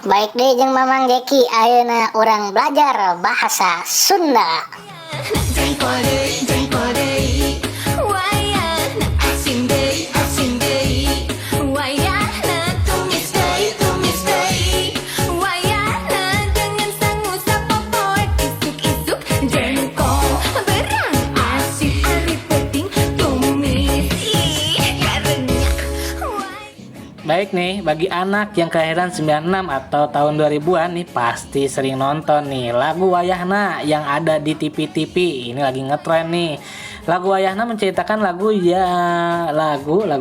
Baik deh jeung Mamang Jeki, ayeuna urang belajar bahasa Sunda. Baik nih, bagi anak yang kelahiran 96 atau tahun 2000-an nih pasti sering nonton nih lagu Wayahna yang ada di TV-TV. Ini lagi ngetren nih. Lagu Wayahna menceritakan lagu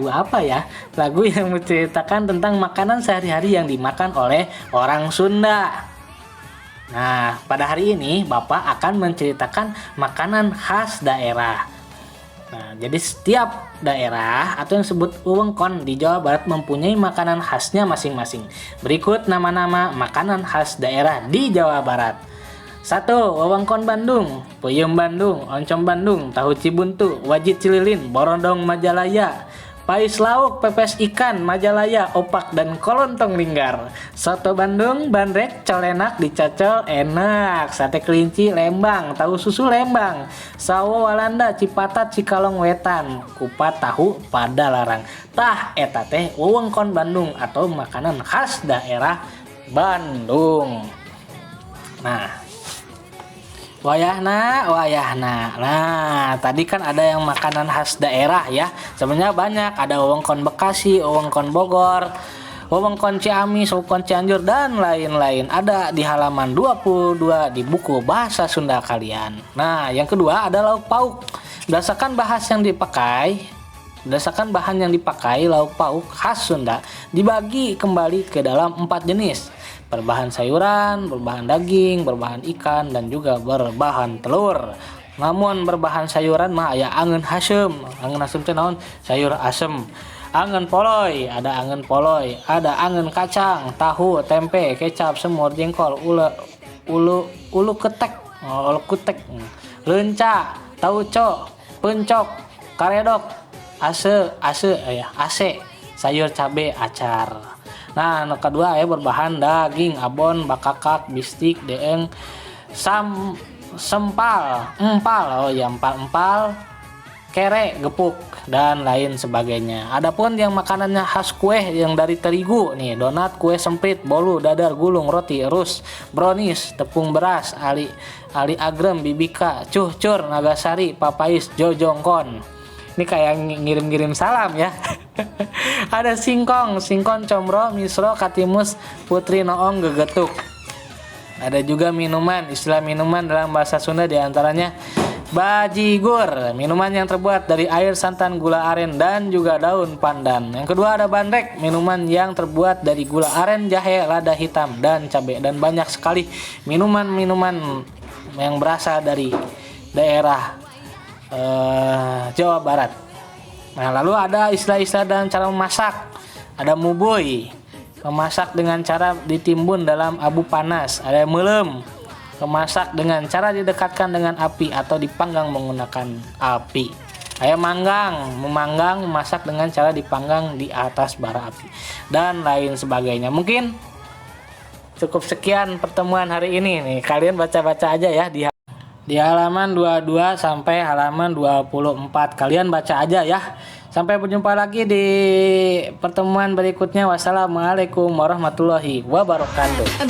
apa ya? Lagu yang menceritakan tentang makanan sehari-hari yang dimakan oleh orang Sunda. Nah, pada hari ini Bapak akan menceritakan makanan khas daerah. Nah, jadi setiap daerah atau yang disebut wewengkon di Jawa Barat mempunyai makanan khasnya masing-masing. Berikut nama-nama makanan khas daerah di Jawa Barat. 1. Wewengkon Bandung, peyem Bandung, oncom Bandung, tahu cibuntu, wajit cililin, borondong Majalaya, pais lauk, pepes ikan Majalaya, opak dan kolontong linggar. Soto Bandung, bandrek, colenak, dicocol, enak. Sate kelinci Lembang, tahu susu Lembang, sawo Walanda, cipatat, cikalong wetan, kupat tahu pada larang. Tah eta teh wewengkon Bandung atau makanan khas daerah Bandung. Nah, Wayahna. Nah, tadi kan ada yang makanan khas daerah ya. Sebenarnya banyak, ada wewengkon Bekasi, wewengkon Bogor, wewengkon Ciamis, wewengkon Cianjur dan lain-lain. Ada di halaman 22 di buku bahasa Sunda kalian. Nah, yang kedua ada lauk pauk. Berdasarkan bahan yang dipakai, lauk pauk khas Sunda dibagi kembali ke dalam 4 jenis. Berbahan sayuran, berbahan daging, berbahan ikan, dan juga berbahan telur. Namun berbahan sayuran mah aya angeun hasem. Angeun hasem teh naon? Sayur asem. Angeun poloy, ada angeun poloy, ada angeun kacang, tahu, tempe, kecap, semur, jengkol, ulu ketek, kutek, leunca, tauco, pencok, karedok, ase, sayur cabe, acar. Nah, yang kedua ya berbahan daging, abon, bakakak, bistik, deeng, empal, kere, gepuk, dan lain sebagainya. Adapun yang makanannya khas kue yang dari terigu nih, donat, kue semprit, bolu, dadar, gulung, roti, rus, brownies, tepung beras, ali agrem, bibika, cuhcur, nagasari, papais, jojongkon. Ini kayak ngirim-ngirim salam ya. Ada singkong, combro, misro, katimus, putri noong, gegetuk. Ada juga minuman, istilah minuman dalam bahasa Sunda diantaranya bajigur, minuman yang terbuat dari air santan, gula aren, dan juga daun pandan. Yang kedua ada bandrek, minuman yang terbuat dari gula aren, jahe, lada hitam, dan cabai. Dan banyak sekali minuman-minuman yang berasal dari daerah Jawa Barat. Nah, lalu ada istilah-istilah dalam cara memasak. Ada muboy, memasak dengan cara ditimbun dalam abu panas. Ada meulem, memasak dengan cara didekatkan dengan api atau dipanggang menggunakan api. Ada manggang, memasak dengan cara dipanggang di atas bara api, dan lain sebagainya. Mungkin cukup sekian pertemuan hari ini nih. Kalian baca-baca aja ya di halaman 22 sampai halaman 24. Kalian baca aja ya. Sampai berjumpa lagi di pertemuan berikutnya. Wassalamualaikum warahmatullahi wabarakatuh.